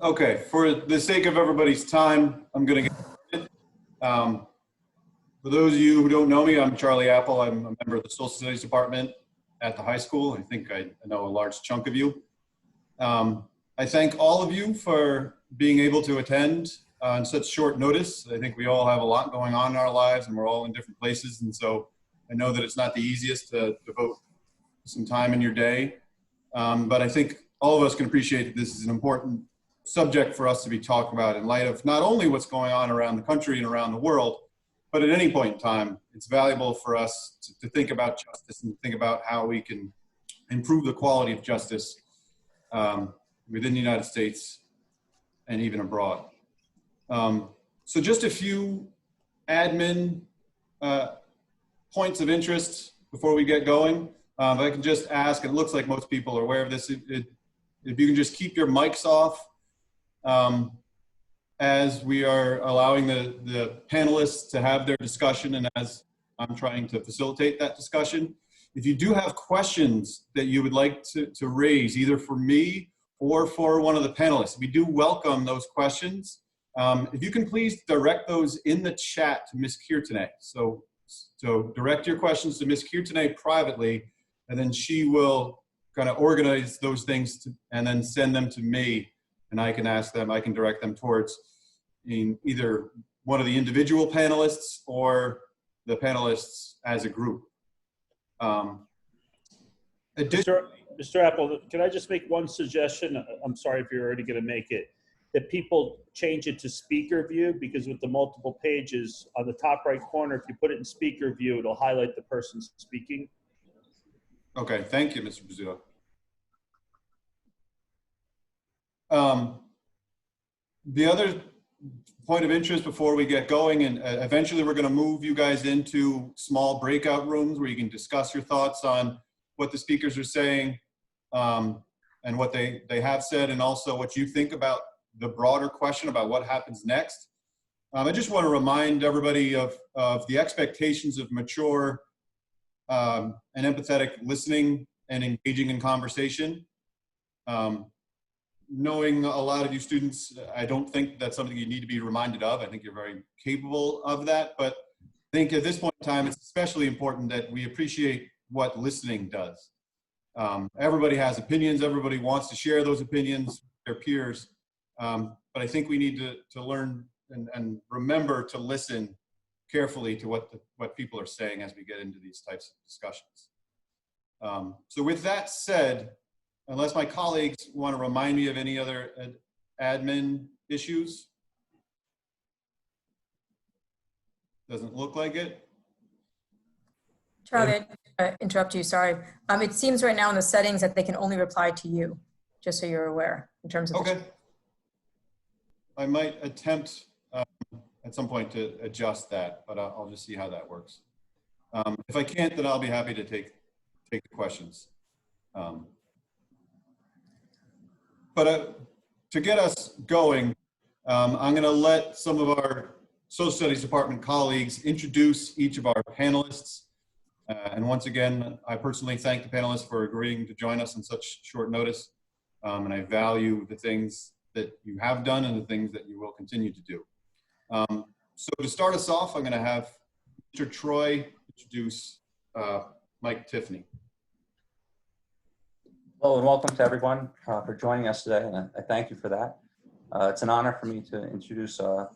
Okay, for the sake of everybody's time, I'm going to get started. For those of you who don't know me, I'm Charlie Apple. I'm a member of the Social Studies Department at the high school. I think I know a large chunk of you. I thank all of you for being able to attend on such short notice. I think we all have a lot going on in our lives and we're all in different places. And so I know that it's not the easiest to devote some time in your day. But I think all of us can appreciate that this is an important subject for us to be talking about in light of not only what's going on around the country and around the world, but at any point in time, it's valuable for us to think about justice and think about how we can improve the quality of justice within the United States and even abroad. So just a few admin points of interest before we get going. If I can just ask, and it looks like most people are aware of this, if you can just keep your mics off as we are allowing the panelists to have their discussion and as I'm trying to facilitate that discussion. If you do have questions that you would like to raise, either for me or for one of the panelists, we do welcome those questions. If you can please direct those in the chat to Ms. Kirtane. So direct your questions to Ms. Kirtane privately, and then she will kind of organize those things and then send them to me, and I can ask them, I can direct them towards either one of the individual panelists or the panelists as a group. Mr. Apple, can I just make one suggestion? I'm sorry if you're already going to make it. That people change it to speaker view, because with the multiple pages on the top right corner, if you put it in speaker view, it'll highlight the person speaking. Okay, thank you, Mr. Bizzuto. The other point of interest before we get going, and eventually we're going to move you guys into small breakout rooms where you can discuss your thoughts on what the speakers are saying and what they have said, and also what you think about the broader question about what happens next. I just want to remind everybody of the expectations of mature and empathetic listening and engaging in conversation. Knowing a lot of you students, I don't think that's something you need to be reminded of. I think you're very capable of that, but I think at this point in time, it's especially important that we appreciate what listening does. Everybody has opinions, everybody wants to share those opinions with their peers, but I think we need to learn and remember to listen carefully to what people are saying as we get into these types of discussions. So with that said, unless my colleagues want to remind me of any other admin issues. Doesn't look like it. Charlie, interrupt you, sorry. It seems right now in the settings that they can only reply to you, just so you're aware in terms of. Okay. I might attempt at some point to adjust that, but I'll just see how that works. If I can't, then I'll be happy to take the questions. But to get us going, I'm going to let some of our Social Studies Department colleagues introduce each of our panelists. And once again, I personally thank the panelists for agreeing to join us on such short notice. And I value the things that you have done and the things that you will continue to do. So to start us off, I'm going to have Mr. Troy introduce Mike Tiffany. Hello and welcome to everyone for joining us today, and I thank you for that. It's an honor for me to introduce our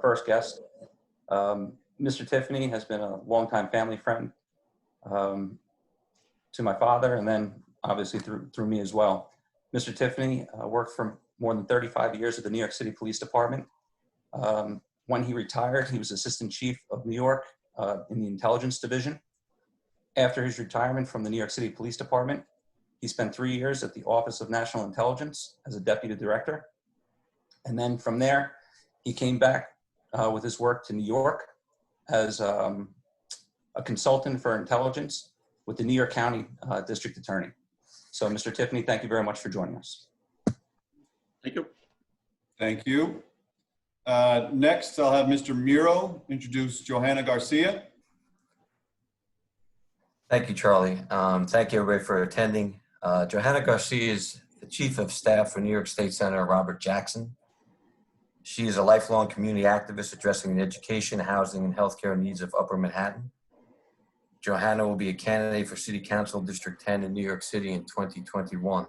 first guest. Mr. Tiffany has been a longtime family friend to my father, and then obviously through me as well. Mr. Tiffany worked for more than 35 years at the New York City Police Department. When he retired, he was Assistant Chief of New York in the Intelligence Division. After his retirement from the New York City Police Department, he spent 3 years at the Office of National Intelligence as a Deputy Director. And then from there, he came back with his work to New York as a consultant for intelligence with the New York County District Attorney. So Mr. Tiffany, thank you very much for joining us. Thank you. Thank you. Next, I'll have Mr. Miro introduce Johanna Garcia. Thank you, Charlie. Thank you, everybody, for attending. Johanna Garcia the Chief of Staff for New York State Senator Robert Jackson. She is a lifelong community activist addressing the education, housing, and healthcare needs of Upper Manhattan. Johanna will be a candidate for City Council District 10 in New York City in 2021.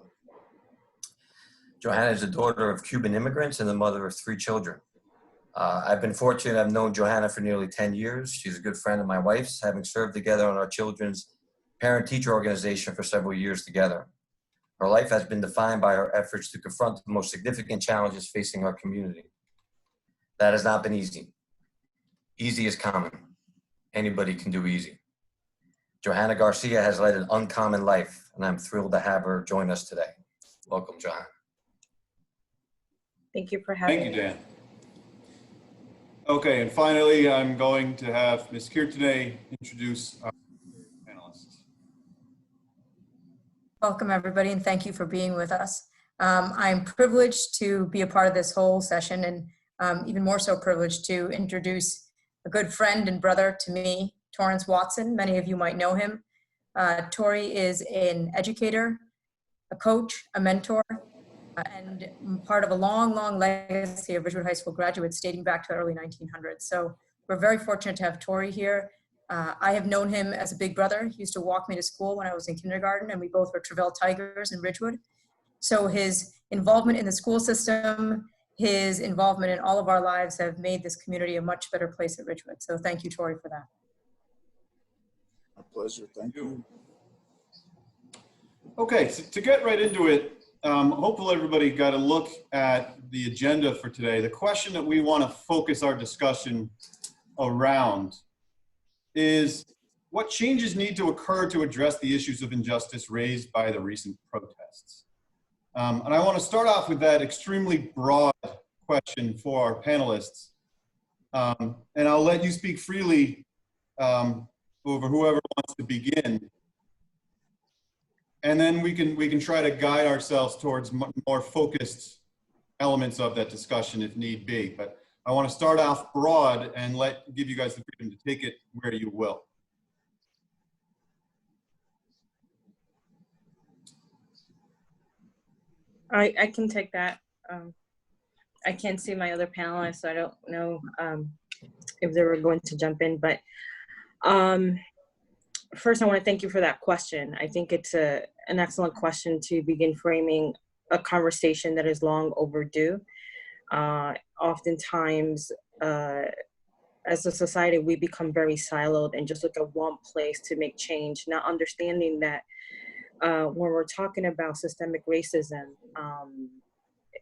Johanna is the daughter of Cuban immigrants and the mother of 3 children. I've been fortunate. I've known Johanna for nearly 10 years. She's a good friend of my wife's, having served together on our children's parent-teacher organization for several years together. Her life has been defined by her efforts to confront the most significant challenges facing our community. That has not been easy. Easy is common. Anybody can do easy. Johanna Garcia has led an uncommon life, and I'm thrilled to have her join us today. Welcome, Johanna. Thank you for having me. Thank you, Dan. Okay, and finally, I'm going to have Ms. Kirtane introduce our panelists. Welcome, everybody, and thank you for being with us. I'm privileged to be a part of this whole session, and even more so privileged to introduce a good friend and brother to me, Torrance Watson. Many of you might know him. Tori is an educator, a coach, a mentor, and part of a long, long legacy of Ridgewood High School graduates dating back to the early 1900s. So we're very fortunate to have Tori here. I have known him as a big brother. He used to walk me to school when I was in kindergarten, and we both were Travell Tigers in Ridgewood. So his involvement in the school system, his involvement in all of our lives have made this community a much better place at Ridgewood. So thank you, Tori, for that. My pleasure. Thank you. Okay, so to get right into it, hopefully everybody got a look at the agenda for today. The question that we want to focus our discussion around is what changes need to occur to address the issues of injustice raised by the recent protests. And I want to start off with that extremely broad question for our panelists. And I'll let you speak freely over whoever wants to begin. And then we can try to guide ourselves towards more focused elements of that discussion if need be. But I want to start off broad and give you guys the freedom to take it where you will. I can take that. I can't see my other panelists, so I don't know if they were going to jump in. But first, I want to thank you for that question. I think it's an excellent question to begin framing a conversation that is long overdue. Oftentimes, as a society, we become very siloed and just look at one place to make change, not understanding that when we're talking about systemic racism,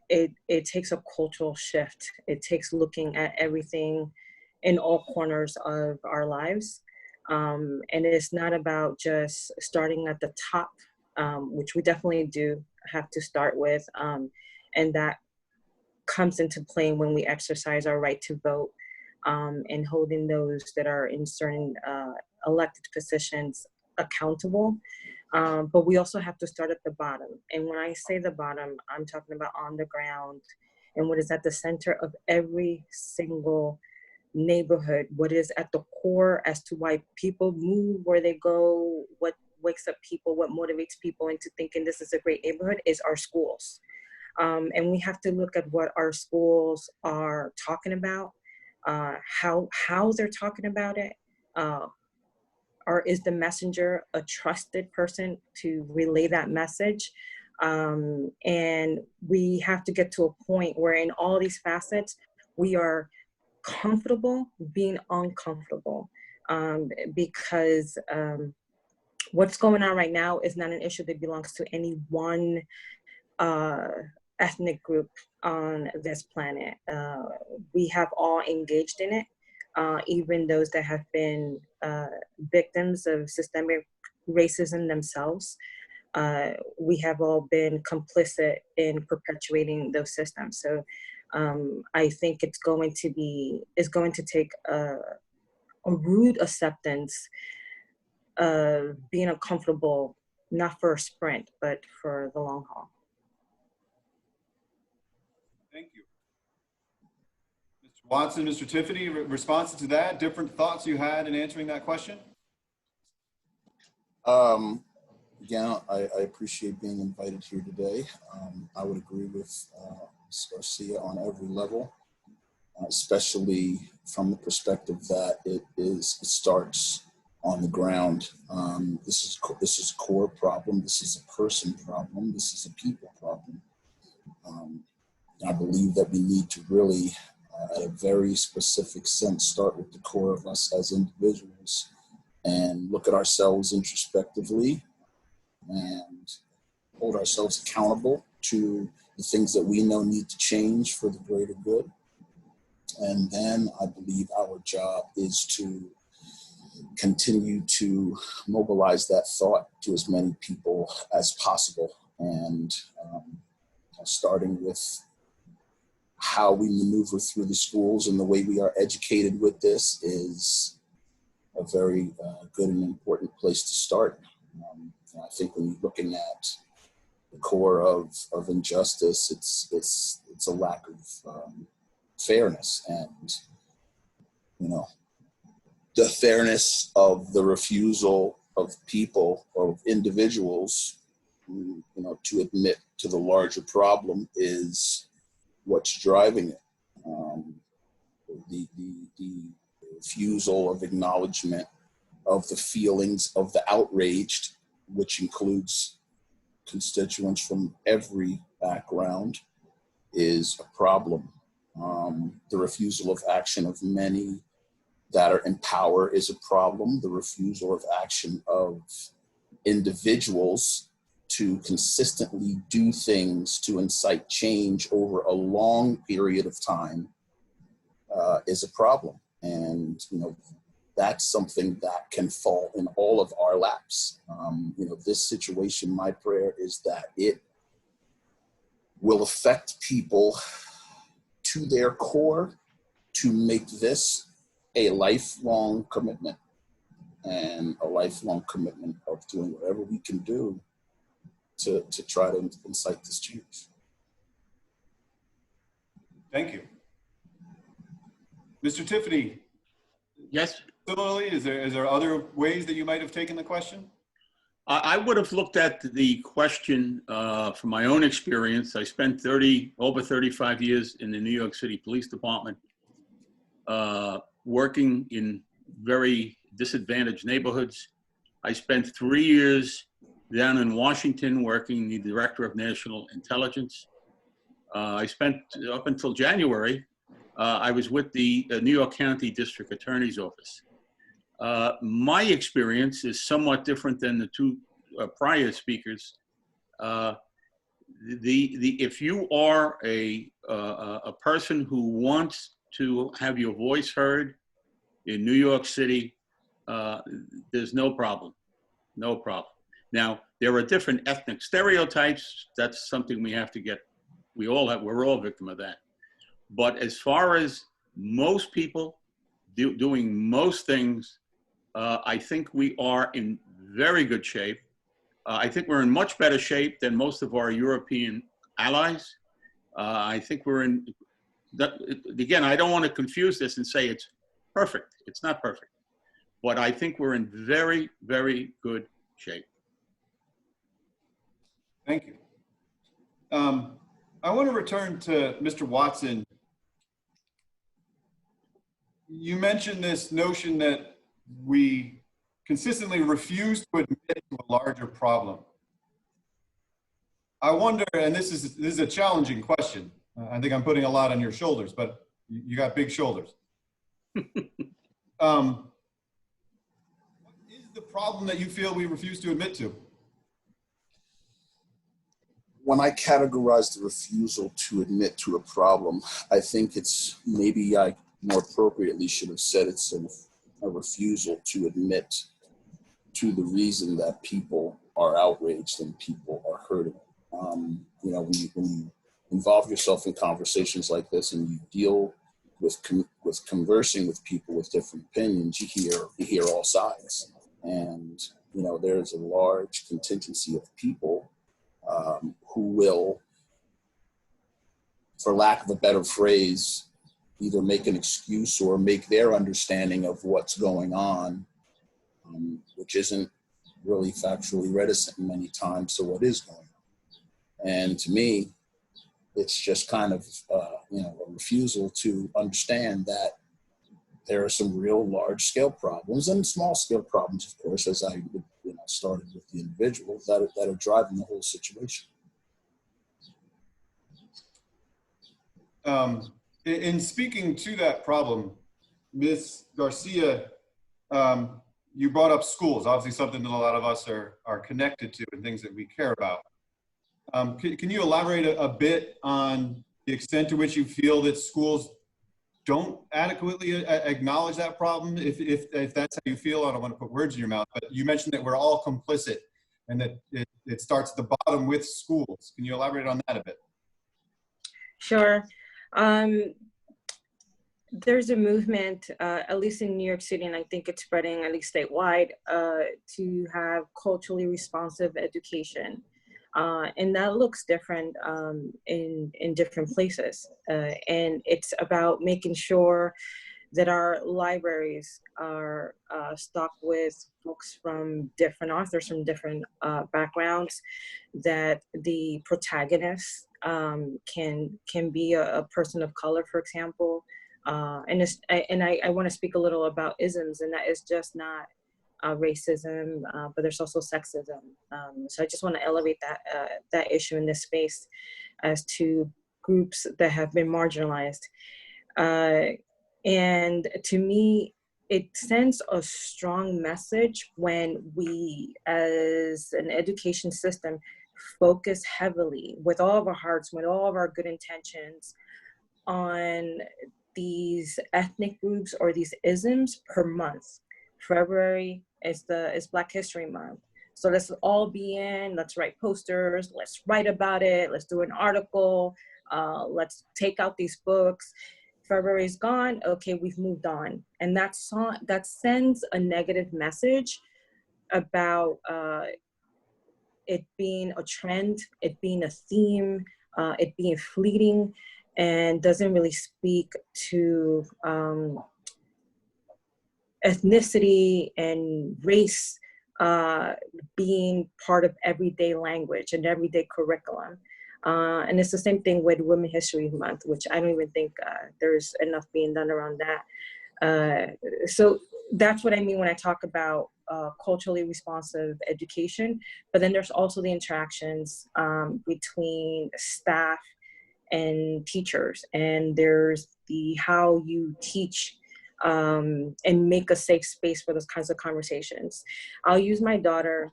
it takes a cultural shift. It takes looking at everything in all corners of our lives. And it's not about just starting at the top, which we definitely do have to start with. And that comes into play when we exercise our right to vote and holding those that are in certain elected positions accountable. But we also have to start at the bottom. And when I say the bottom, I'm talking about on the ground and what is at the center of every single neighborhood, what is at the core as to why people move where they go, what wakes up people, what motivates people into thinking this is a great neighborhood is our schools. And we have to look at what our schools are talking about, how they're talking about it, or is the messenger a trusted person to relay that message? And we have to get to a point where in all these facets, we are comfortable being uncomfortable, because what's going on right now is not an issue that belongs to any one ethnic group on this planet. We have all engaged in it, even those that have been victims of systemic racism themselves. We have all been complicit in perpetuating those systems. So I think it's going to take a rude acceptance of being uncomfortable, not for a sprint, but for the long haul. Thank you. Mr. Watson, Mr. Tiffany, responses to that, different thoughts you had in answering that question? Again, I appreciate being invited here today. I would agree with Ms. Garcia on every level, especially from the perspective that it starts on the ground. This is a core problem. This is a person problem. This is a people problem. I believe that we need to really, at a very specific sense, start with the core of us as individuals and look at ourselves introspectively and hold ourselves accountable to the things that we know need to change for the greater good. And then I believe our job is to continue to mobilize that thought to as many people as possible. And starting with how we maneuver through the schools and the way we are educated with this is a very good and important place to start. I think when you're looking at the core of injustice, it's a lack of fairness, and the fairness of the refusal of people, of individuals, to admit to the larger problem is what's driving it. The refusal of acknowledgement of the feelings of the outraged, which includes constituents from every background, is a problem. The refusal of action of many that are in power is a problem. The refusal of action of individuals to consistently do things to incite change over a long period of time is a problem. And, that's something that can fall in all of our laps. This situation, my prayer is that it will affect people to their core to make this a lifelong commitment, and a lifelong commitment of doing whatever we can do to try to incite this change. Thank you. Mr. Tiffany, Yes, similarly, is there other ways that you might have taken the question? I would have looked at the question from my own experience. I spent over 35 years in the New York City Police Department, working in very disadvantaged neighborhoods. I spent 3 years down in Washington working the Director of National Intelligence. I spent, up until January, I was with the New York County District Attorney's Office. My experience is somewhat different than the two prior speakers. If you are a person who wants to have your voice heard in New York City, there's no problem, no problem. Now, there are different ethnic stereotypes. That's something we have to get, we're all victim of that. But as far as most people doing most things, I think we are in very good shape. I think we're in much better shape than most of our European allies. I think we're in, again, I don't want to confuse this and say it's perfect. It's not perfect. But I think we're in very, very good shape. Thank you. I want to return to Mr. Watson. You mentioned this notion that we consistently refuse to admit to a larger problem. I wonder, and this is a challenging question. I think I'm putting a lot on your shoulders, but you got big shoulders. What is the problem that you feel we refuse to admit to? When I categorize the refusal to admit to a problem, I think it's, maybe I more appropriately should have said it's a refusal to admit to the reason that people are outraged and people are hurting. When you involve yourself in conversations like this and you deal with conversing with people with different opinions, you hear all sides. And, there's a large contingency of people who will, for lack of a better phrase, either make an excuse or make their understanding of what's going on, which isn't really factually reticent many times to what is going on. And to me, it's just kind of, a refusal to understand that there are some real large-scale problems and small-scale problems, of course, as I started with the individual, that are driving the whole situation. In speaking to that problem, Ms. Garcia, you brought up schools, obviously something that a lot of us are connected to and things that we care about. Can you elaborate a bit on the extent to which you feel that schools don't adequately acknowledge that problem? If that's how you feel, I don't want to put words in your mouth, but you mentioned that we're all complicit and that it starts at the bottom with schools. Can you elaborate on that a bit? Sure. There's a movement, at least in New York City, and I think it's spreading at least statewide, to have culturally responsive education. And that looks different in different places. And it's about making sure that our libraries are stocked with books from different authors, from different backgrounds, that the protagonist can be a person of color, for example. And I want to speak a little about isms, and that is just not racism, but there's also sexism. So I just want to elevate that issue in this space as to groups that have been marginalized. And to me, it sends a strong message when we, as an education system, focus heavily with all of our hearts, with all of our good intentions on these ethnic groups or these isms per month. February is Black History Month. So let's all be in, let's write posters, let's write about it, let's do an article, let's take out these books. February's gone, okay, we've moved on. And that sends a negative message about it being a trend, it being a theme, it being fleeting, and doesn't really speak to ethnicity and race being part of everyday language and everyday curriculum. And it's the same thing with Women History Month, which I don't even think there's enough being done around that. So that's what I mean when I talk about culturally responsive education. But then there's also the interactions between staff and teachers, and there's the how you teach and make a safe space for those kinds of conversations. I'll use my daughter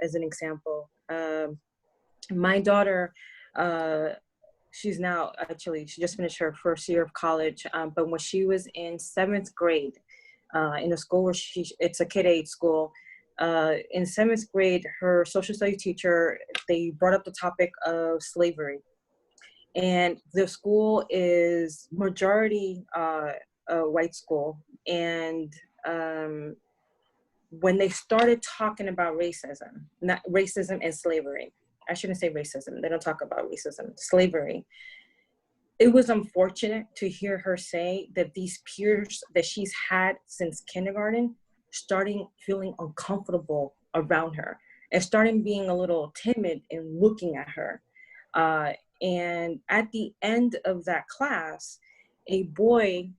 as an example. My daughter, she's now, actually, she just finished her first year of college, but when she was in 7th grade, in a school where it's a kid-age school, in 7th grade, her social studies teacher, they brought up the topic of slavery. And the school is majority a white school. And when they started talking about racism, not racism and slavery, I shouldn't say racism, they don't talk about racism, slavery. It was unfortunate to hear her say that these peers that she's had since kindergarten starting feeling uncomfortable around her and starting being a little timid in looking at her. And at the end of that class, a boy,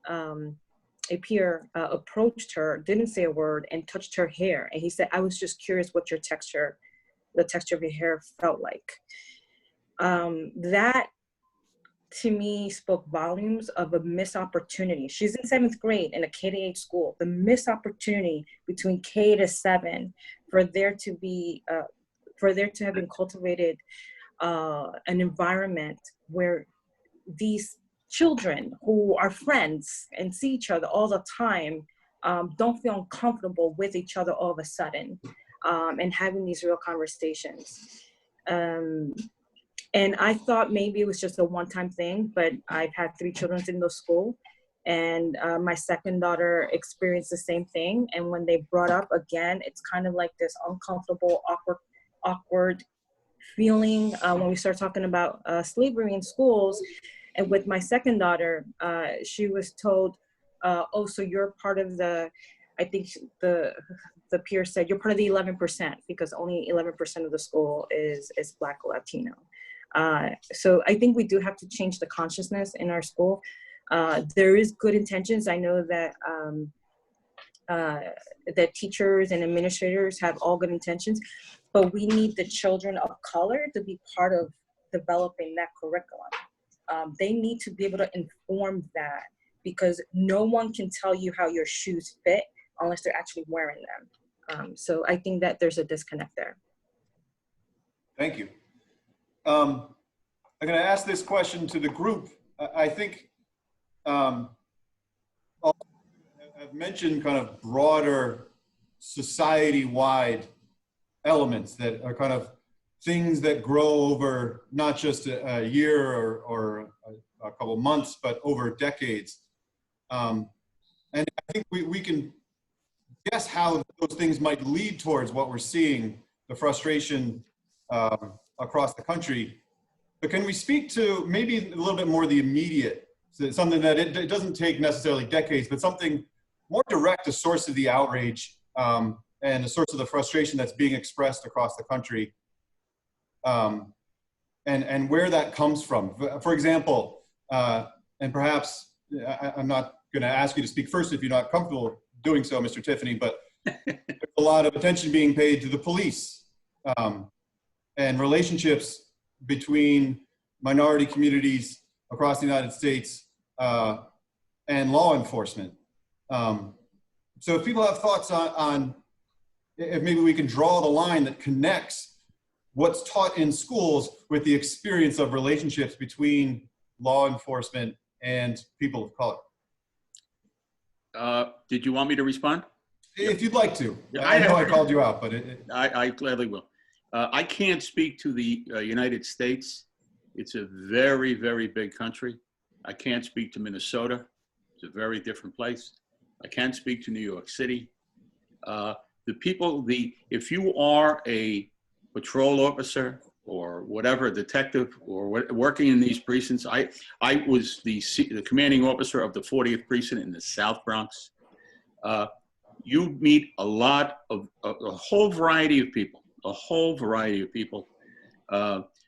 a peer approached her, didn't say a word, and touched her hair. And he said, "I was just curious what the texture of your hair felt like." That, to me, spoke volumes of a missed opportunity. She's in 7th grade in a K-8 school. The missed opportunity between K to 7 for there to have been cultivated an environment where these children who are friends and see each other all the time don't feel uncomfortable with each other all of a sudden, and having these real conversations. And I thought maybe it was just a one-time thing, but I've had 3 children in the school, and my second daughter experienced the same thing. And when they brought up again, it's kind of like this uncomfortable, awkward feeling when we start talking about slavery in schools. And with my second daughter, she was told, "Oh, so you're part of the," I think the the peer said, you're part of the 11% because only 11% of the school is Black or Latino. So I think we do have to change the consciousness in our school. There is good intentions. I know that that teachers and administrators have all good intentions, but we need the children of color to be part of developing that curriculum. They need to be able to inform that, because no one can tell you how your shoes fit unless they're actually wearing them. So I think that there's a disconnect there. Thank you. I'm going to ask this question to the group. I think I've mentioned kind of broader society-wide elements that are kind of things that grow over not just a year or a couple of months, but over decades. And I think we can guess how those things might lead towards what we're seeing, the frustration across the country. But can we speak to maybe a little bit more the immediate, so something that it doesn't take necessarily decades, but something more direct, a source of the outrage and a source of the frustration that's being expressed across the country, and where that comes from. For example, and perhaps I'm not going to ask you to speak first if you're not comfortable doing so, Mr. Tiffany, but there's a lot of attention being paid to the police and relationships between minority communities across the United States and law enforcement. So if people have thoughts on if maybe we can draw the line that connects what's taught in schools with the experience of relationships between law enforcement and people of color. Did you want me to respond? If you'd like to. Yeah, I know I called you out, but I gladly will. I can't speak to the United States. It's a very, very big country. I can't speak to Minnesota. It's a very different place. I can't speak to New York City. If you are a patrol officer or whatever, detective or working in these precincts, I was the commanding officer of the 40th precinct in the South Bronx. You meet a whole variety of people,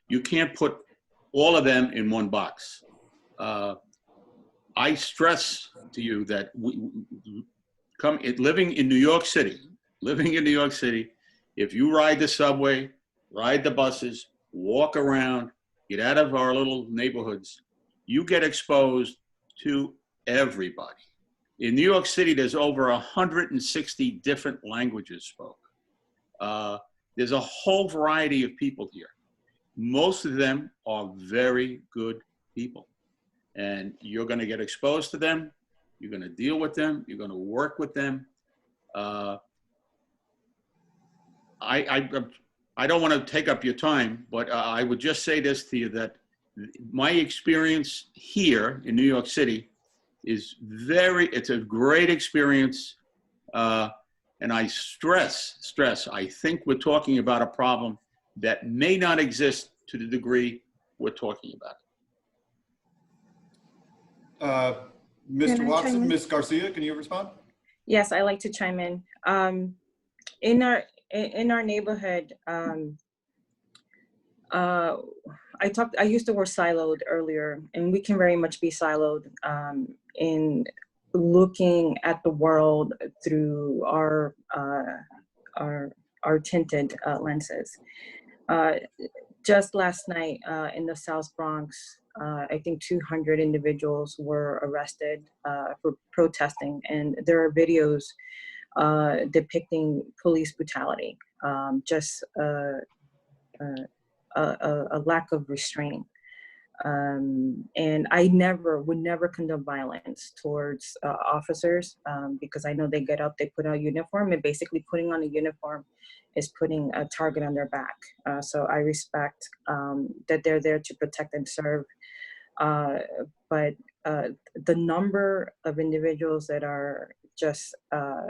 You can't put all of them in one box. I stress to you that living in New York City, if you ride the subway, ride the buses, walk around, get out of our little neighborhoods, you get exposed to everybody. In New York City, there's over 160 different languages spoken. There's a whole variety of people here. Most of them are very good people. And you're going to get exposed to them. You're going to deal with them. You're going to work with them. I don't want to take up your time, but I would just say this to you, that my experience here in New York City is it's a great experience. And I stress, I think we're talking about a problem that may not exist to the degree we're talking about. Mr. Watson, Ms. Garcia, can you respond? Yes, I like to chime in. In our neighborhood, I used the word siloed earlier, and we can very much be siloed in looking at the world through our tinted lenses. Just last night in the South Bronx, I think 200 individuals were arrested for protesting, and there are videos depicting police brutality, just a lack of restraint. And I would never condone violence towards officers because I know they get up, they put on a uniform, and basically putting on a uniform is putting a target on their back. So I respect that they're there to protect and serve. But the number of individuals that are just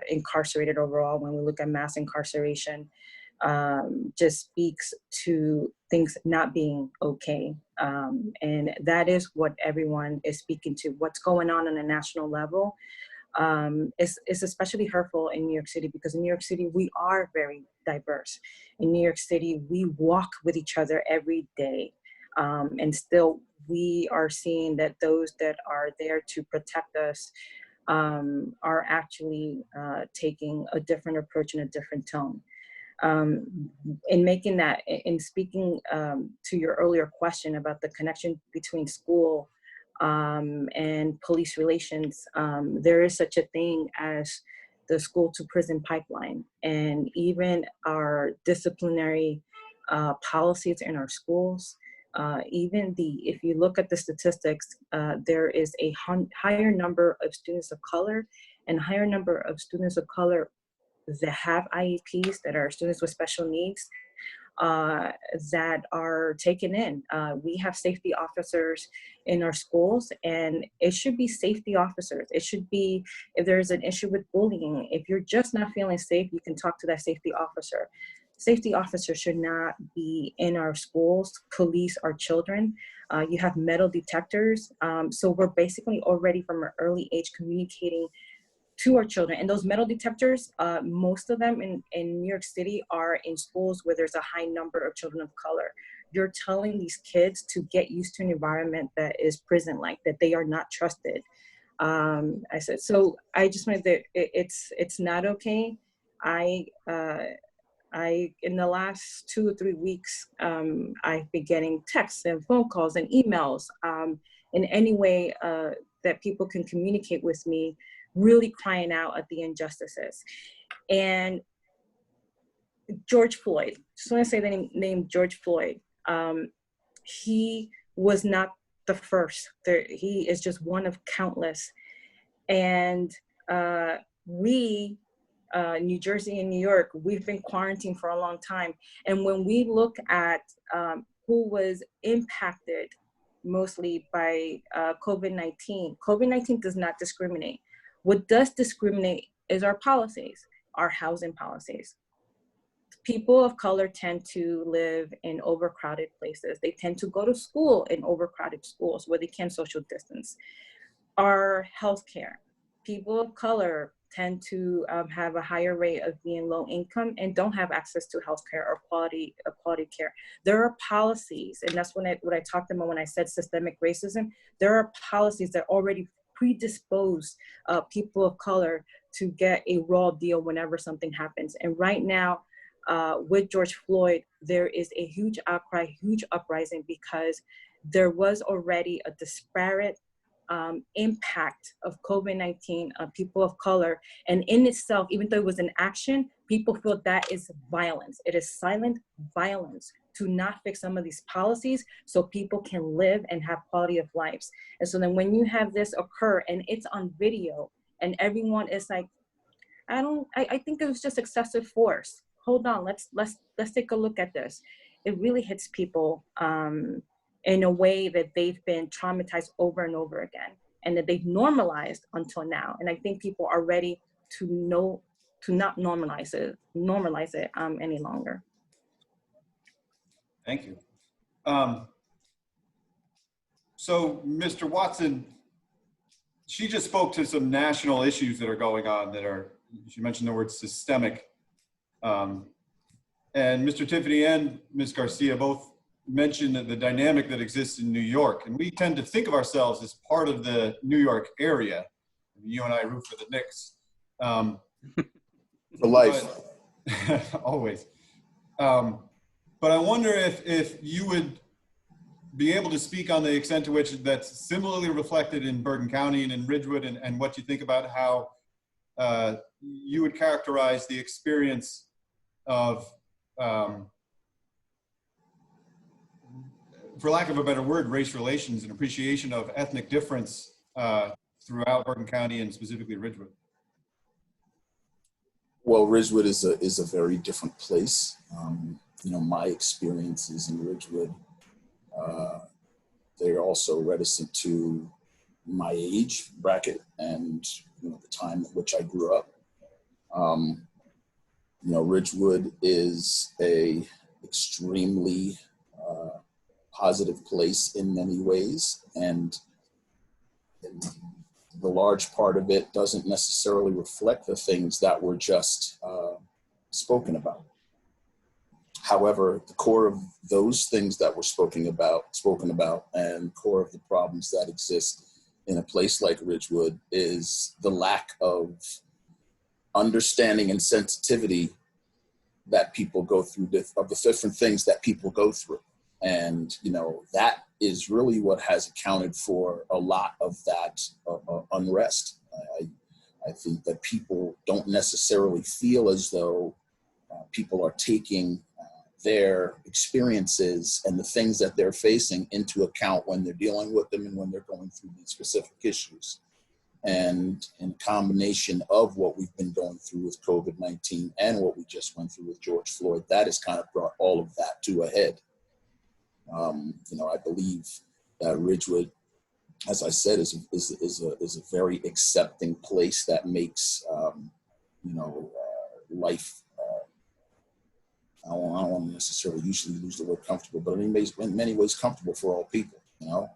incarcerated overall, when we look at mass incarceration, just speaks to things not being okay. And that is what everyone is speaking to. What's going on a national level It's especially hurtful in New York City, because in New York City, we are very diverse. In New York City, we walk with each other every day. And still, we are seeing that those that are there to protect us are actually taking a different approach and a different tone. In making that, in speaking to your earlier question about the connection between school and police relations, there is such a thing as the school to prison pipeline, and even our disciplinary policies in our schools. If you look at the statistics, there is a higher number of students of color and a higher number of students of color that have IEPs, that are students with special needs, that are taken in. We have safety officers in our schools, and it should be safety officers. It should be, if there's an issue with bullying, if you're just not feeling safe, you can talk to that safety officer. Safety officers should not be in our schools, police our children. You have metal detectors. So we're basically already from an early age communicating to our children. And those metal detectors, most of them in New York City are in schools where there's a high number of children of color. You're telling these kids to get used to an environment that is prison-like, that they are not trusted. I said, so I just wanted to, it's not okay. In the last 2 or 3 weeks, I've been getting texts and phone calls and emails in any way that people can communicate with me, really crying out at the injustices. And George Floyd, just want to say the name George Floyd, he was not the first. He is just one of countless. And we, New Jersey and New York, we've been quarantined for a long time. And when we look at who was impacted mostly by COVID-19, COVID-19 does not discriminate. What does discriminate is our policies, our housing policies. People of color tend to live in overcrowded places. They tend to go to school in overcrowded schools where they can't social distance. Our healthcare, people of color tend to have a higher rate of being low income and don't have access to healthcare or quality care. There are policies, and that's what I talked about when I said systemic racism. There are policies that already predispose people of color to get a raw deal whenever something happens. And right now, with George Floyd, there is a huge outcry, huge uprising, because there was already a disparate impact of COVID-19 on people of color. And in itself, even though it was an action, people feel that is violence. It is silent violence to not fix some of these policies so people can live and have quality of lives. And so then when you have this occur and it's on video and everyone is like, I think it was just excessive force. Hold on, let's take a look at this. It really hits people in a way that they've been traumatized over and over again, and that they've normalized until now. And I think people are ready to not normalize it any longer. Thank you. So, Mr. Watson, she just spoke to some national issues that are going on that are, she mentioned the word systemic. And Mr. Tiffany and Ms. Garcia both mentioned the dynamic that exists in New York. And we tend to think of ourselves as part of the New York area. You and I root for the Knicks. For life. Always. But I wonder if you would be able to speak on the extent to which that's similarly reflected in Bergen County and in Ridgewood, and what you think about how you would characterize the experience of, for lack of a better word, race relations and appreciation of ethnic difference throughout Bergen County and specifically Ridgewood. Well, Ridgewood is a very different place. My experiences in Ridgewood, they're also reticent to my age bracket and the time at which I grew up. Ridgewood is a extremely positive place in many ways, and the large part of it doesn't necessarily reflect the things that were just spoken about. However, the core of those things that were spoken about, and core of the problems that exist in a place like Ridgewood is the lack of understanding and sensitivity that people go through, of the different things that people go through. And, you know, that is really what has accounted for a lot of that unrest. I think that people don't necessarily feel as though people are taking their experiences and the things that they're facing into account when they're dealing with them and when they're going through these specific issues. And in combination of what we've been going through with COVID-19 and what we just went through with George Floyd, that has kind of brought all of that to a head. You know, I believe that Ridgewood, as I said, is a very accepting place that makes, you know, life, I don't want to necessarily usually use the word comfortable, but in many ways comfortable for all people, you know.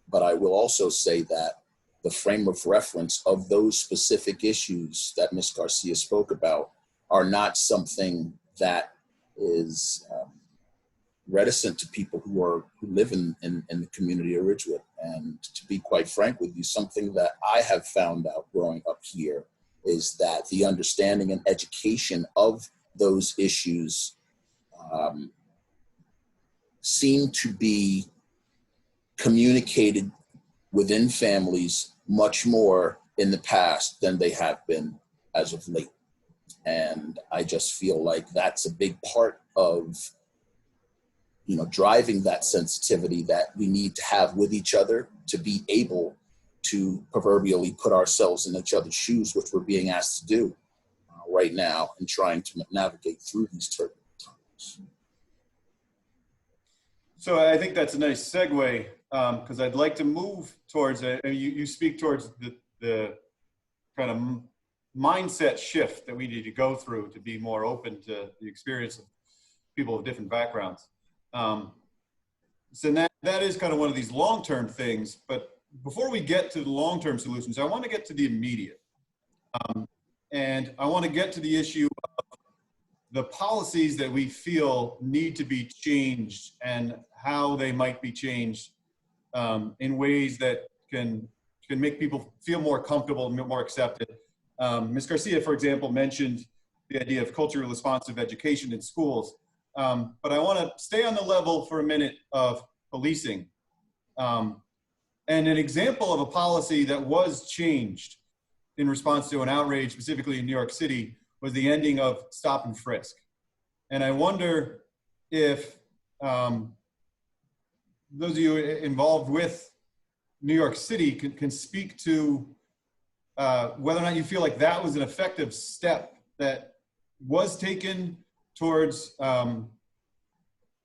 But I will also say that the frame of reference of those specific issues that Ms. Garcia spoke about are not something that is reticent to people who live in the community of Ridgewood. And to be quite frank with you, something that I have found out growing up here is that the understanding and education of those issues seem to be communicated within families much more in the past than they have been as of late. And I just feel like that's a big part of, you know, driving that sensitivity that we need to have with each other to be able to proverbially put ourselves in each other's shoes, which we're being asked to do right now and trying to navigate through these turbulent times. So I think that's a nice segue, because I'd like to move towards you speak towards the kind of mindset shift that we need to go through to be more open to the experience of people of different backgrounds. So that is kind of one of these long-term things, but before we get to the long-term solutions, I want to get to the immediate. And I want to get to the issue of the policies that we feel need to be changed and how they might be changed in ways that can make people feel more comfortable and more accepted. Ms. Garcia, for example, mentioned the idea of culturally responsive education in schools. But I want to stay on the level for a minute of policing. And an example of a policy that was changed in response to an outrage, specifically in New York City, was the ending of stop and frisk. And I wonder if those of you involved with New York City can speak to whether or not you feel like that was an effective step that was taken towards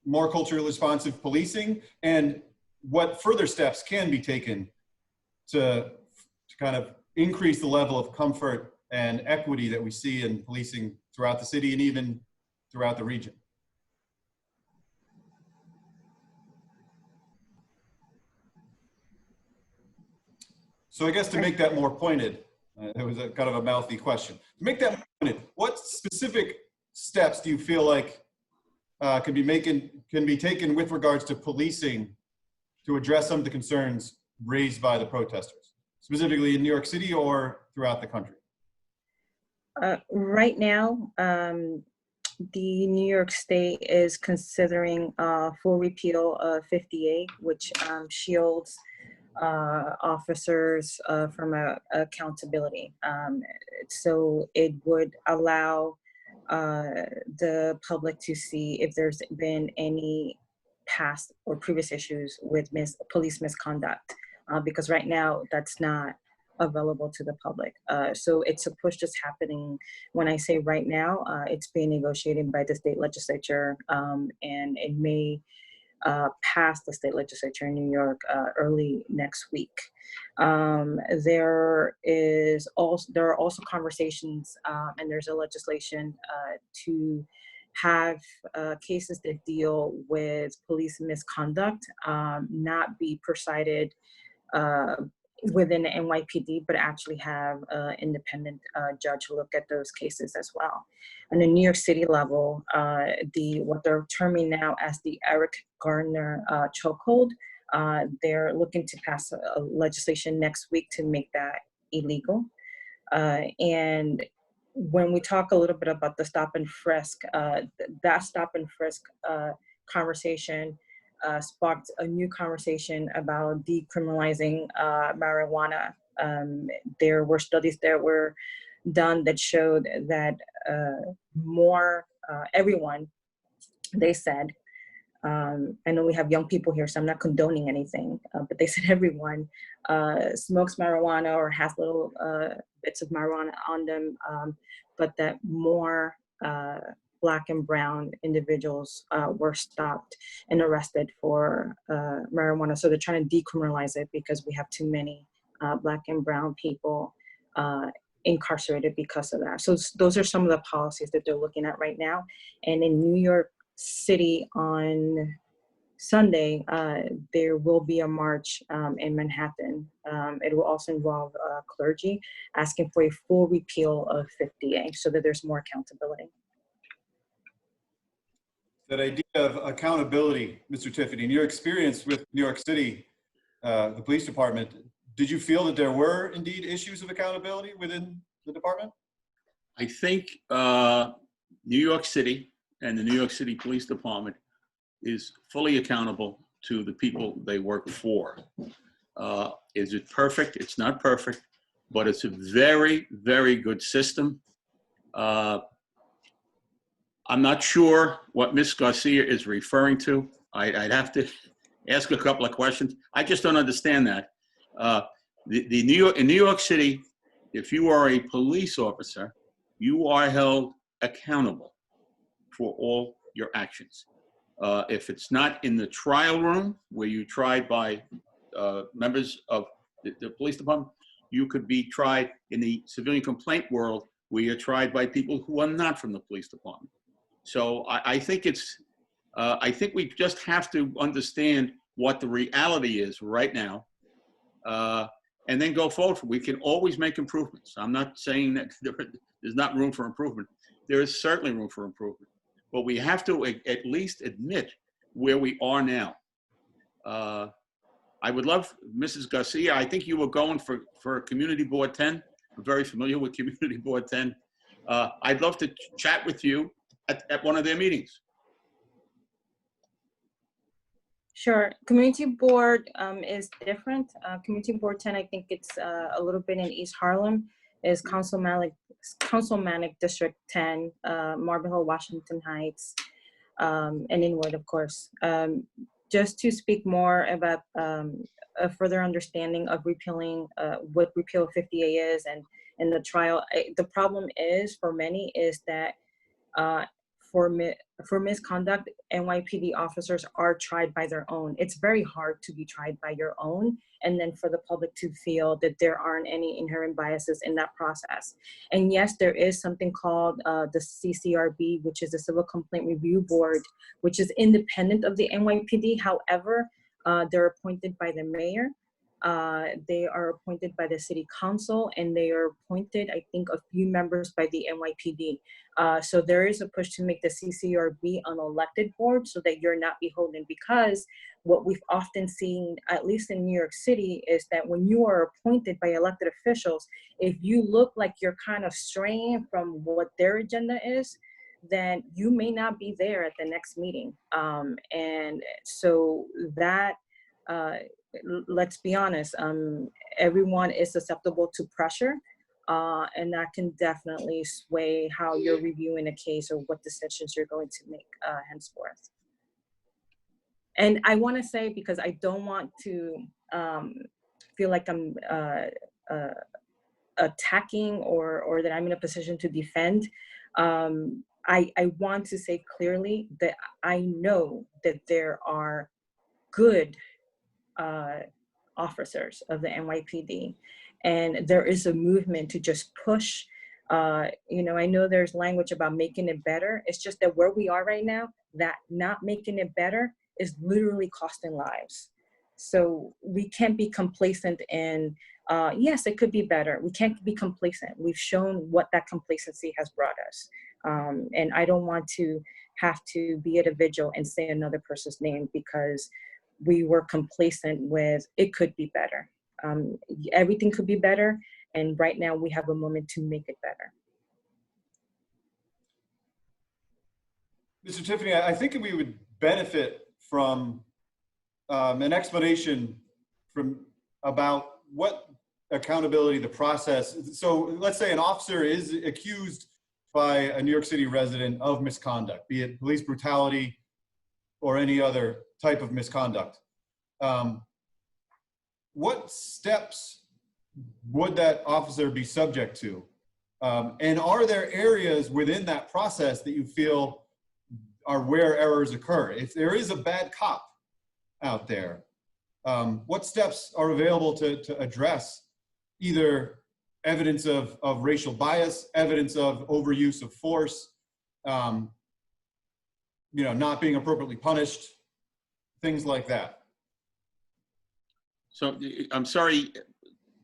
more culturally responsive policing, and what further steps can be taken to kind of increase the level of comfort and equity that we see in policing throughout the city and even throughout the region. So I guess to make that more pointed, it was a kind of a mouthy question. To make that more pointed, what specific steps do you feel like can be taken with regards to policing to address some of the concerns raised by the protesters, specifically in New York City or throughout the country? Right now, the New York State is considering full repeal of 50A, which shields officers from accountability. So it would allow the public to see if there's been any past or previous issues with police misconduct, because right now that's not available to the public. So it's a push that's happening. When I say right now, it's being negotiated by the state legislature, and it may pass the state legislature in New York early next week. There are also conversations, and there's a legislation to have cases that deal with police misconduct not be presided within the NYPD, but actually have an independent judge look at those cases as well. On the New York City level, what they're terming now as the Eric Garner chokehold, they're looking to pass a legislation next week to make that illegal. And when we talk a little bit about the stop and frisk, that stop and frisk conversation sparked a new conversation about decriminalizing marijuana. There were studies that were done that showed that everyone, they said, I know we have young people here, so I'm not condoning anything, but they said everyone smokes marijuana or has little bits of marijuana on them, but that more Black and brown individuals were stopped and arrested for marijuana. So they're trying to decriminalize it because we have too many Black and brown people incarcerated because of that. So those are some of the policies that they're looking at right now. And in New York City on Sunday, there will be a march in Manhattan. It will also involve clergy asking for a full repeal of 50A so that there's more accountability. That idea of accountability, Mr. Tiffany, in your experience with New York City, the police department, did you feel that there were indeed issues of accountability within the department? I think New York City and the New York City Police Department is fully accountable to the people they work for. Is it perfect? It's not perfect, but it's a very, very good system. I'm not sure what Ms. Garcia is referring to. I'd have to ask a couple of questions. I just don't understand that. In New York City, if you are a police officer, you are held accountable for all your actions. If it's not in the trial room where you're tried by members of the police department, you could be tried in the civilian complaint world where you're tried by people who are not from the police department. So I think I think we just have to understand what the reality is right now, and then go forward. We can always make improvements. I'm not saying that there's not room for improvement. There is certainly room for improvement, but we have to at least admit where we are now. I would love, Mrs. Garcia, I think you were going for Community Board 10. I'm very familiar with Community Board 10. I'd love to chat with you at one of their meetings. Sure. Community Board is different. Community Board 10, I think it's a little bit in East Harlem, is Councilmanic District 10, Marble Hill, Washington Heights, and Inwood, of course. Just to speak more about a further understanding of repealing what repeal 50A is and the trial, the problem is for many is that for misconduct, NYPD officers are tried by their own. It's very hard to be tried by your own, and then for the public to feel that there aren't any inherent biases in that process. And yes, there is something called the CCRB, which is the Civil Complaint Review Board, which is independent of the NYPD. However, they're appointed by the mayor. They are appointed by the city council, and they are appointed, I think, a few members by the NYPD. So there is a push to make the CCRB an elected board so that you're not beholden, because what we've often seen, at least in New York City, is that when you are appointed by elected officials, if you look like you're kind of straying from what their agenda is, then you may not be there at the next meeting. And so that, let's be honest, everyone is susceptible to pressure, and that can definitely sway how you're reviewing a case or what decisions you're going to make henceforth. And I want to say, because I don't want to feel like I'm attacking or that I'm in a position to defend, I want to say clearly that I know that there are good officers of the NYPD, and there is a movement to just push. You know, I know there's language about making it better. It's just that where we are right now, that not making it better is literally costing lives. So we can't be complacent in, yes, it could be better. We can't be complacent. We've shown what that complacency has brought us. And I don't want to have to be at a vigil and say another person's name because we were complacent with it could be better. Everything could be better. And right now we have a moment to make it better. Mr. Tiffany, I think we would benefit from an explanation about what accountability the process. So let's say an officer is accused by a New York City resident of misconduct, be it police brutality or any other type of misconduct. What steps would that officer be subject to? And are there areas within that process that you feel are where errors occur? If there is a bad cop out there, what steps are available to address either evidence of racial bias, evidence of overuse of force, not being appropriately punished, things like that? So I'm sorry,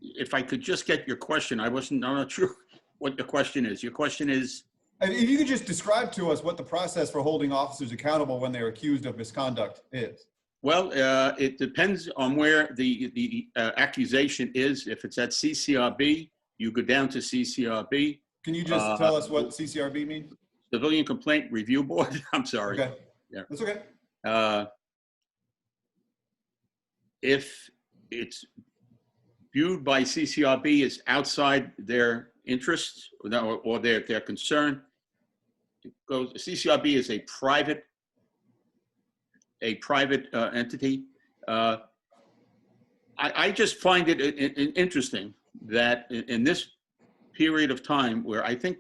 if I could just get your question. I'm not sure what the question is. Your question is? If you could just describe to us what the process for holding officers accountable when they're accused of misconduct is. Well, it depends on where the accusation is. If it's at CCRB, you go down to CCRB. Can you just tell us what CCRB means? Civilian Complaint Review Board. I'm sorry. Okay. Yeah. That's okay. If it's viewed by CCRB as outside their interests or their concern, it goes. CCRB is a private entity. I just find it interesting that in this period of time where I think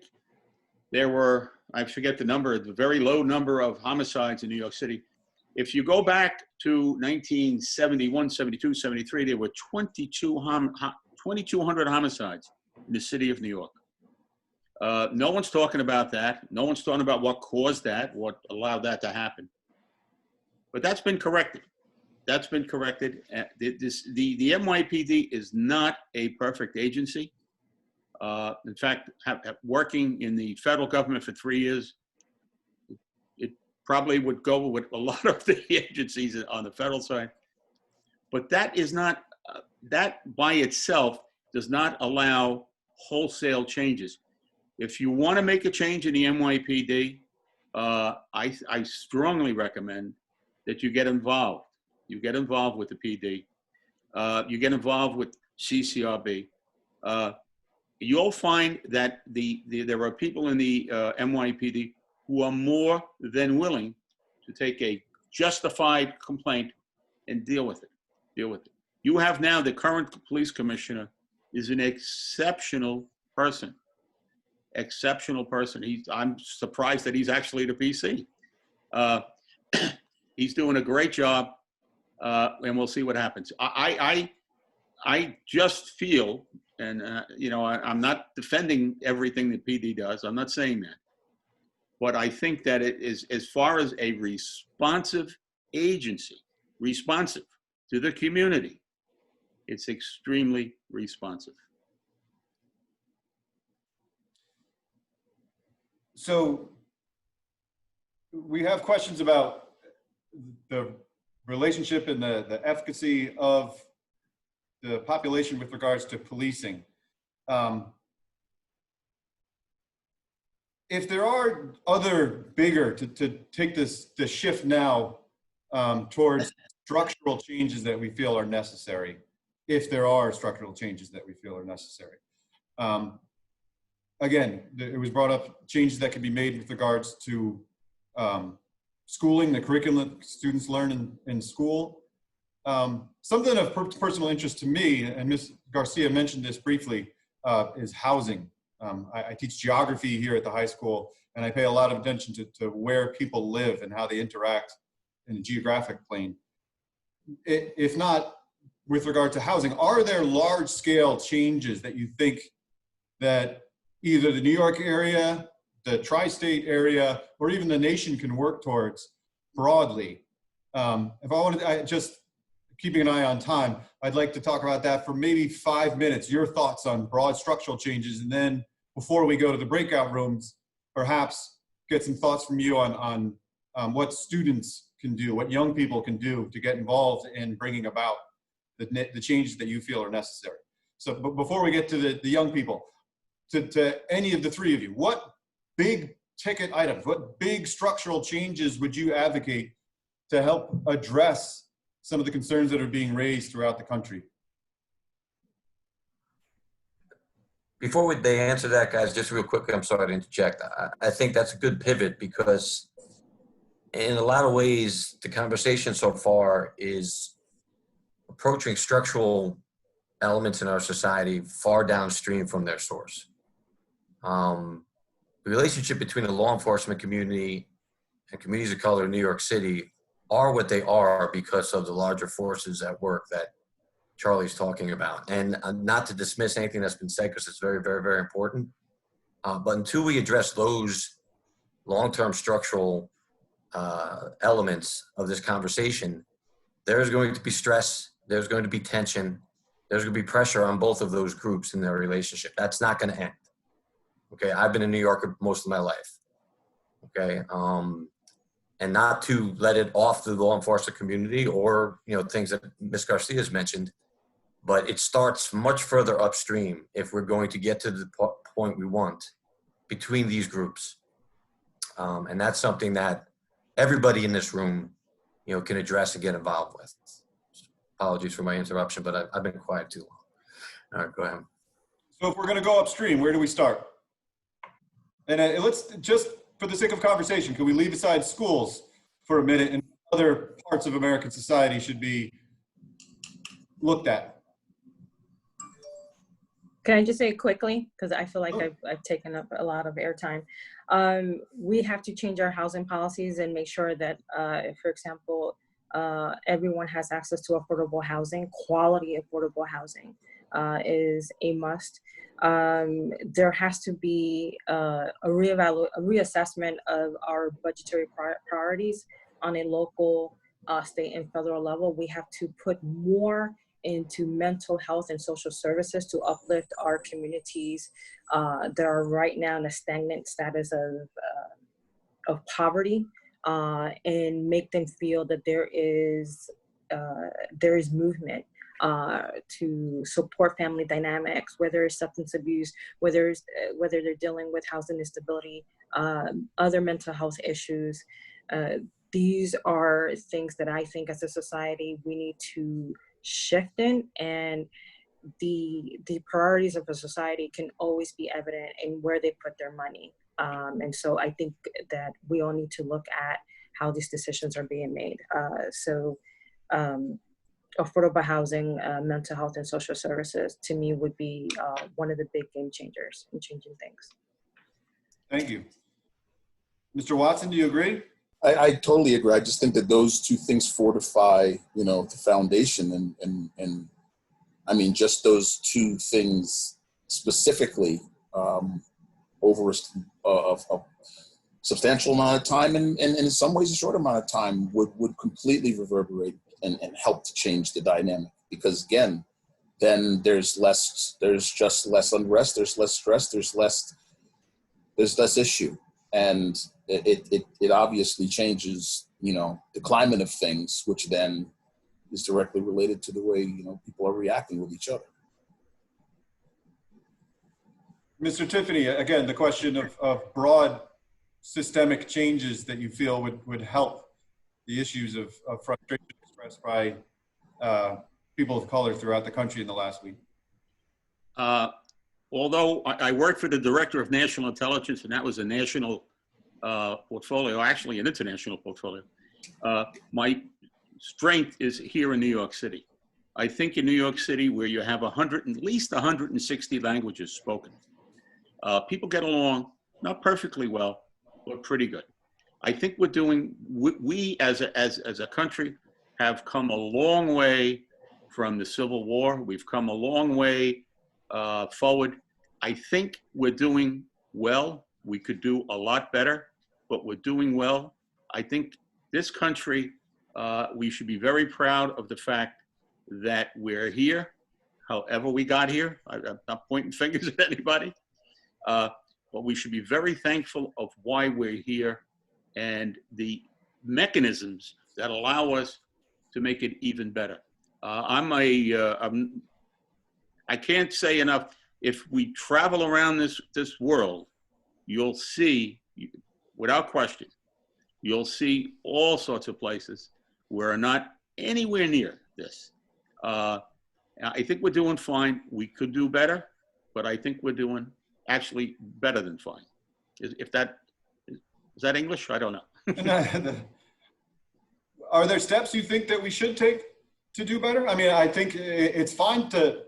there were, I forget the number, the very low number of homicides in New York City. If you go back to 1971, 72, 73, there were 2,200 homicides in the city of New York. No one's talking about that. No one's talking about what caused that, what allowed that to happen. But that's been corrected. That's been corrected. The NYPD is not a perfect agency. In fact, working in the federal government for 3 years, it probably would go with a lot of the agencies on the federal side. But that is not, that by itself does not allow wholesale changes. If you want to make a change in the NYPD, I strongly recommend that you get involved. You get involved with the PD. You get involved with CCRB. You'll find that there are people in the NYPD who are more than willing to take a justified complaint and deal with it. You have now the current police commissioner is an exceptional person. I'm surprised that he's actually the PC. He's doing a great job, and we'll see what happens. I just feel, and I'm not defending everything that PD does. I'm not saying that, but I think that it is, as far as a responsive agency, responsive to the community, it's extremely responsive. So we have questions about the relationship and the efficacy of the population with regards to policing. If there are other bigger, to take the shift now towards structural changes that we feel are necessary, if there are structural changes that we feel are necessary. Again, it was brought up, changes that can be made with regards to schooling, the curriculum that students learn in school. Something of personal interest to me, and Ms. Garcia mentioned this briefly, is housing. I teach geography here at the high school, and I pay a lot of attention to where people live and how they interact in the geographic plane. If not with regard to housing, are there large-scale changes that you think that either the New York area, the tri-state area, or even the nation can work towards broadly? If I wanted, keeping an eye on time, I'd like to talk about that for maybe 5 minutes, your thoughts on broad structural changes. And then before we go to the breakout rooms, perhaps get some thoughts from you on what students can do, what young people can do to get involved in bringing about the changes that you feel are necessary. So but before we get to the young people, to any of the three of you, what big ticket items, what big structural changes would you advocate to help address some of the concerns that are being raised throughout the country? Before they answer that, guys, just real quickly, I'm sorry to interject. I think that's a good pivot because in a lot of ways, the conversation so far is approaching structural elements in our society far downstream from their source. The relationship between the law enforcement community and communities of color in New York City are what they are because of the larger forces at work that Charlie's talking about. And not to dismiss anything that's been said because it's very, very, very important. But until we address those long-term structural elements of this conversation, there's going to be stress, there's going to be tension, there's going to be pressure on both of those groups in their relationship. That's not going to end. Okay, I've been in New York most of my life. Okay, and not to let it off the law enforcement community or things that Ms. Garcia's mentioned, but it starts much further upstream if we're going to get to the point we want between these groups, and that's something that everybody in this room, can address and get involved with. Apologies for my interruption, but I've been quiet too long. All right, go ahead. So if we're going to go upstream, where do we start? And let's just, for the sake of conversation, can we leave aside schools for a minute and other parts of American society should be looked at? Can I just say quickly, because I feel like I've taken up a lot of airtime. We have to change our housing policies and make sure that, for example, everyone has access to affordable housing. Quality affordable housing is a must. There has to be a reassessment of our budgetary priorities on a local, state, and federal level. We have to put more into mental health and social services to uplift our communities that are right now in a stagnant status of poverty, and make them feel that there is movement to support family dynamics, whether it's substance abuse, whether they're dealing with housing instability, other mental health issues. These are things that I think as a society we need to shift in, and the priorities of a society can always be evident in where they put their money. And so I think that we all need to look at how these decisions are being made. Affordable housing, mental health, and social services, to me, would be one of the big game changers in changing things. Thank you. Mr. Watson, do you agree? I totally agree. I just think that those two things fortify, the foundation, and I mean, just those two things specifically over a substantial amount of time, and in some ways a short amount of time would completely reverberate and help to change the dynamic. Because again, then there's just less unrest, there's less stress, there's less issue. And it obviously changes, the climate of things, which then is directly related to the way, people are reacting with each other. Mr. Tiffany, again, the question of broad systemic changes that you feel would help the issues of frustration expressed by people of color throughout the country in the last week. Although I worked for the Director of National Intelligence, and that was a national portfolio, actually an international portfolio, my strength is here in New York City. I think in New York City, where you have at least 160 languages spoken, people get along, not perfectly well, but pretty good. I think we as a country have come a long way from the Civil War. We've come a long way forward. I think we're doing well. We could do a lot better, but we're doing well. I think this country, we should be very proud of the fact that we're here, however we got here. I'm not pointing fingers at anybody, but we should be very thankful of why we're here and the mechanisms that allow us to make it even better. I can't say enough. If we travel around this world, you'll see, without question, you'll see all sorts of places where are not anywhere near this. I think we're doing fine. We could do better, but I think we're doing actually better than fine. Is that English? I don't know. Are there steps you think that we should take to do better? I mean, I think it's fine to,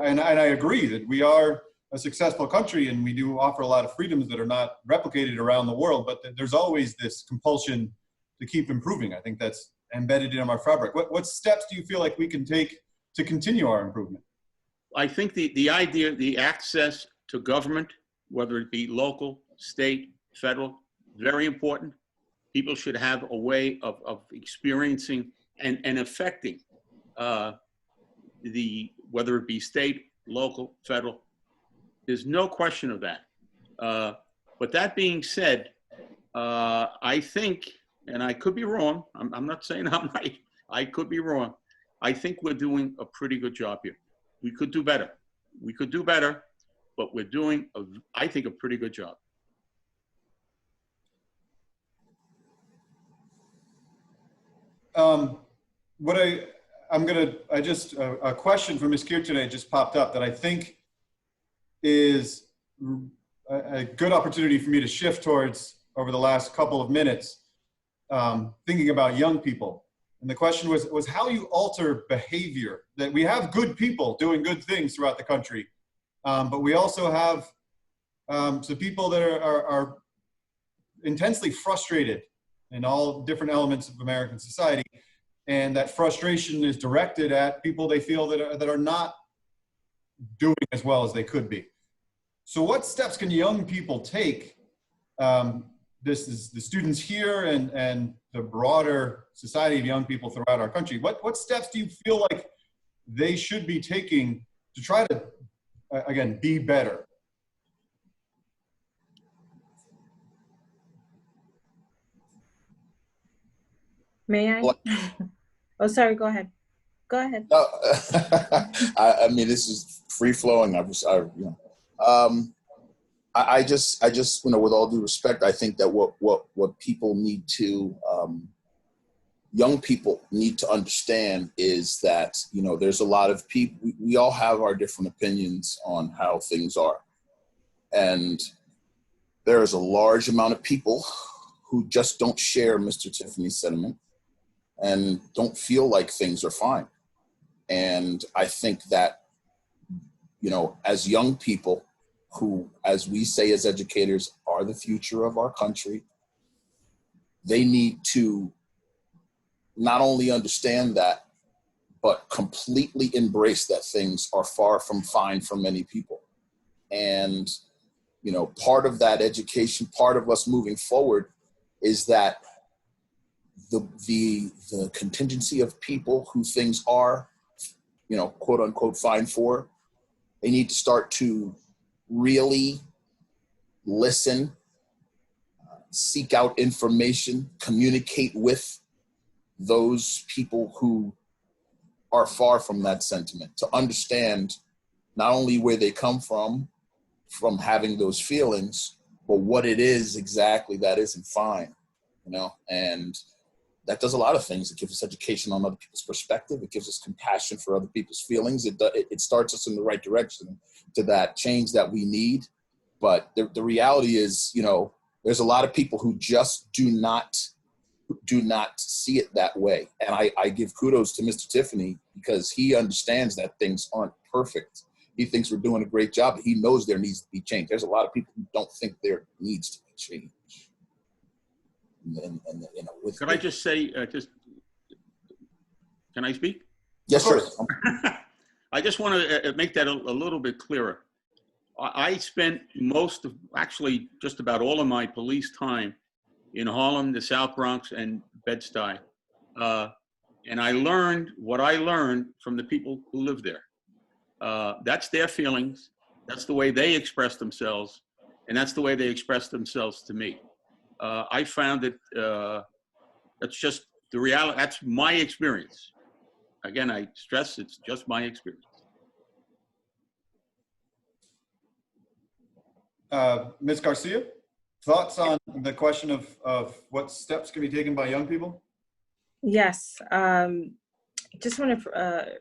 and I agree that we are a successful country and we do offer a lot of freedoms that are not replicated around the world, but there's always this compulsion to keep improving. I think that's embedded in our fabric. What steps do you feel like we can take to continue our improvement? I think the idea, the access to government, whether it be local, state, federal, very important. People should have a way of experiencing and affecting whether it be state, local, federal. There's no question of that. But that being said, I think, and I could be wrong, I'm not saying I'm right, I could be wrong. I think we're doing a pretty good job here. We could do better. We could do better, but we're doing, I think, a pretty good job. A question from Ms. Kier today just popped up that I think is a good opportunity for me to shift towards over the last couple of minutes, thinking about young people. And the question was how you alter behavior. That we have good people doing good things throughout the country, but we also have some people that are intensely frustrated in all different elements of American society. And that frustration is directed at people they feel that are not doing as well as they could be. So what steps can young people take? This is the students here and the broader society of young people throughout our country. What steps do you feel like they should be taking to try to, again, be better? May I? Oh, sorry, go ahead. Go ahead. No, I mean, this is free flowing. I just, with all due respect, I think that what people need to, young people need to understand is that, there's a lot of people, we all have our different opinions on how things are. And there is a large amount of people who just don't share Mr. Tiffany's sentiment and don't feel like things are fine. And I think that, as young people who, as we say as educators, are the future of our country, they need to not only understand that, but completely embrace that things are far from fine for many people. And, part of that education, part of us moving forward is that the contingency of people who things are, quote unquote, fine for, they need to start to really listen, seek out information, communicate with those people who are far from that sentiment, to understand not only where they come from having those feelings, but what it is exactly that isn't fine, and that does a lot of things. It gives us education on other people's perspective. It gives us compassion for other people's feelings. It starts us in the right direction to that change that we need. But the reality is, there's a lot of people who just do not see it that way. And I give kudos to Mr. Tiffany because he understands that things aren't perfect. He thinks we're doing a great job, but he knows there needs to be change. There's a lot of people who don't think there needs to be change. Could I just say, can I speak? Yes, sir. I just want to make that a little bit clearer. I spent actually just about all of my police time in Harlem, the South Bronx, and Bed-Stuy. And I learned what I learned from the people who live there. That's their feelings. That's the way they express themselves. And that's the way they express themselves to me. I found that that's just the reality. That's my experience. Again, I stress it's just my experience. Ms. Garcia, thoughts on the question of what steps can be taken by young people? Yes, just want to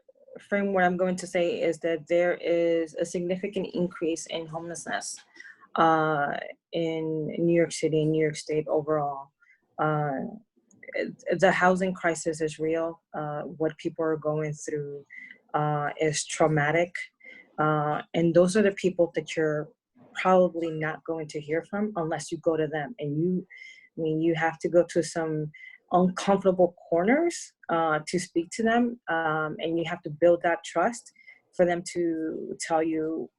frame what I'm going to say is that there is a significant increase in homelessness in New York City and New York State overall. The housing crisis is real. What people are going through is traumatic. And those are the people that you're probably not going to hear from unless you go to them. And you have to go to some uncomfortable corners to speak to them. And you have to build that trust for them to tell you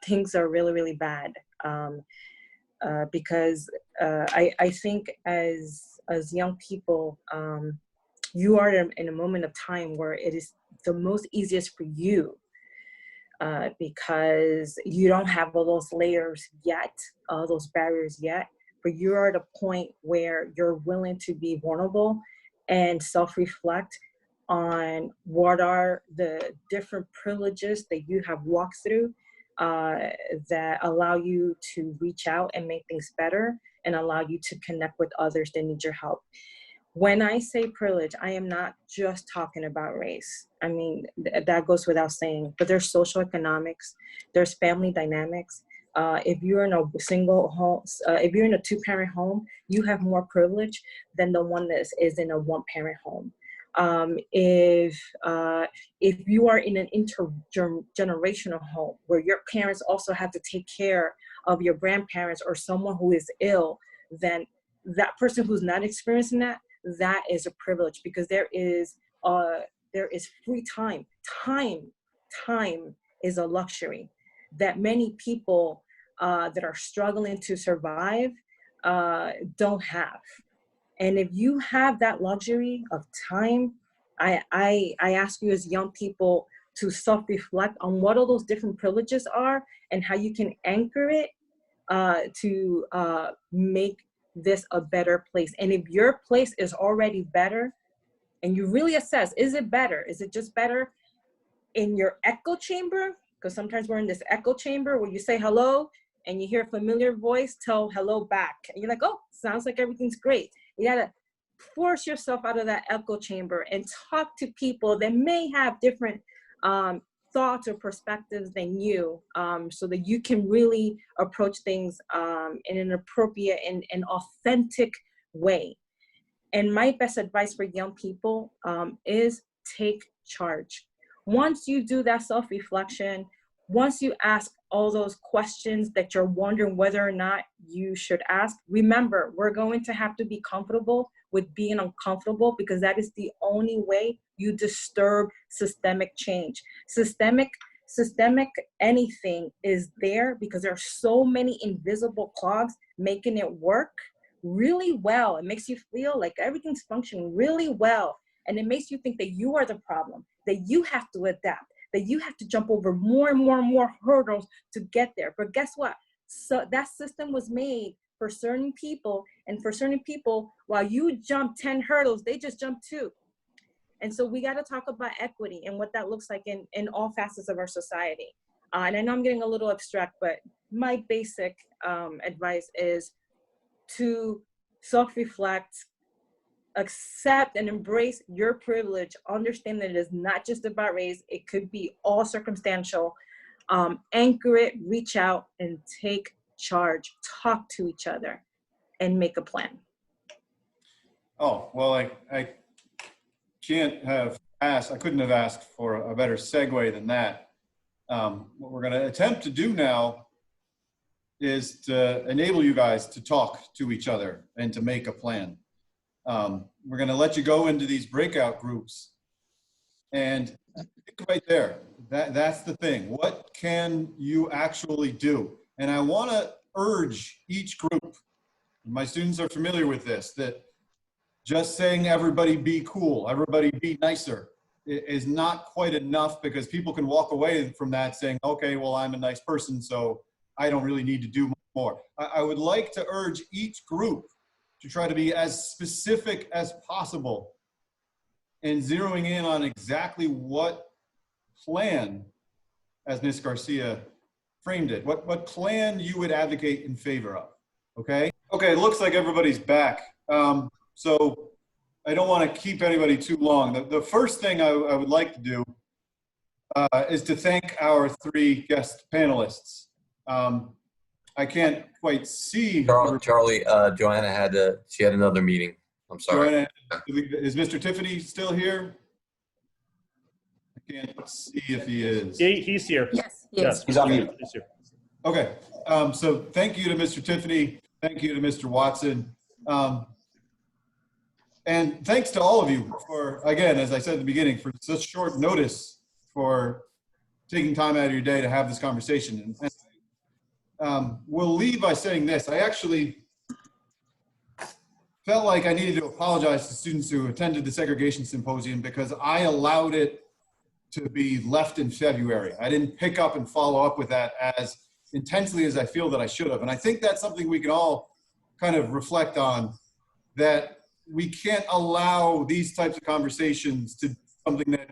things are really, really bad. Because I think as young people, you are in a moment of time where it is the most easiest for you because you don't have all those layers yet, those barriers yet, but you're at a point where you're willing to be vulnerable and self-reflect on what are the different privileges that you have walked through that allow you to reach out and make things better and allow you to connect with others that need your help. When I say privilege, I am not just talking about race. I mean, that goes without saying, but there's social economics, there's family dynamics. If you're in a single home, if you're in a two-parent home, you have more privilege than the one that is in a one-parent home. If you are in an intergenerational home where your parents also have to take care of your grandparents or someone who is ill, then that person who's not experiencing that is a privilege because there is free time. Time is a luxury that many people that are struggling to survive don't have. And if you have that luxury of time, I ask you as young people to self-reflect on what all those different privileges are and how you can anchor it to make this a better place. And if your place is already better and you really assess, is it better? Is it just better in your echo chamber? Because sometimes we're in this echo chamber where you say hello and you hear a familiar voice tell hello back. And you're like, oh, sounds like everything's great. You gotta force yourself out of that echo chamber and talk to people that may have different thoughts or perspectives than you, so that you can really approach things in an appropriate and authentic way. And my best advice for young people is take charge. Once you do that self-reflection, once you ask all those questions that you're wondering whether or not you should ask, remember, we're going to have to be comfortable with being uncomfortable because that is the only way you disturb systemic change. Systemic anything is there because there are so many invisible clogs making it work really well. It makes you feel like everything's functioning really well. And it makes you think that you are the problem, that you have to adapt, that you have to jump over more and more and more hurdles to get there. But guess what? So that system was made for certain people, and for certain people, while you jump 10 hurdles, they just jump 2. And so we got to talk about equity and what that looks like in all facets of our society. And I know I'm getting a little abstract, but my basic advice is to self-reflect, accept and embrace your privilege, understand that it is not just about race, it could be all circumstantial. Anchor it, reach out, and take charge. Talk to each other and make a plan. Oh, well, I couldn't have asked for a better segue than that. What we're going to attempt to do now is to enable you guys to talk to each other and to make a plan. We're going to let you go into these breakout groups and right there, that's the thing. What can you actually do? And I want to urge each group, my students are familiar with this, that just saying everybody be cool, everybody be nicer is not quite enough, because people can walk away from that saying, okay, well, I'm a nice person, so I don't really need to do more. I would like to urge each group to try to be as specific as possible and zeroing in on exactly what plan, as Ms. Garcia framed it, what plan you would advocate in favor of, okay? Okay, it looks like everybody's back. So I don't want to keep anybody too long. The first thing I would like to do is to thank our 3 guest panelists. I can't quite see. Charlie, Joanna had another meeting. I'm sorry. Joanna, is Mr. Tiffany still here? I can't see if he is. He's here. Yes, yes. He's on mute. He's here. Okay, so thank you to Mr. Tiffany. Thank you to Mr. Watson. And thanks to all of you for, again, as I said at the beginning, for such short notice for taking time out of your day to have this conversation. And we'll leave by saying this. I actually felt like I needed to apologize to students who attended the segregation symposium, because I allowed it to be left in February. I didn't pick up and follow up with that as intensely as I feel that I should have. And I think that's something we can all kind of reflect on, that we can't allow these types of conversations to be something that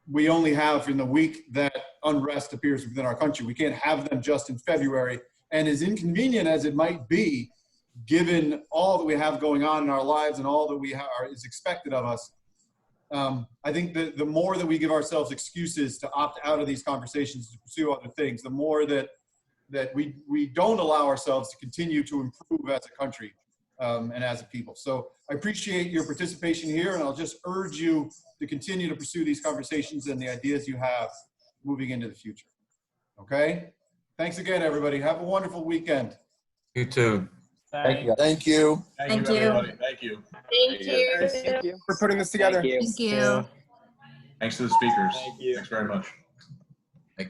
we only have in the week that unrest appears within our country. We can't have them just in February. And as inconvenient as it might be, given all that we have going on in our lives and all that we is expected of us, I think that the more that we give ourselves excuses to opt out of these conversations to pursue other things, the more that we don't allow ourselves to continue to improve as a country and as a people. So I appreciate your participation here, and I'll just urge you to continue to pursue these conversations and the ideas you have moving into the future. Okay? Thanks again, everybody. Have a wonderful weekend. You too. Thank you. Thank you. Thank you. Everybody. Thank you. Thank you. For putting this together. Thank you. Thanks to the speakers. Thank you. Thanks very much.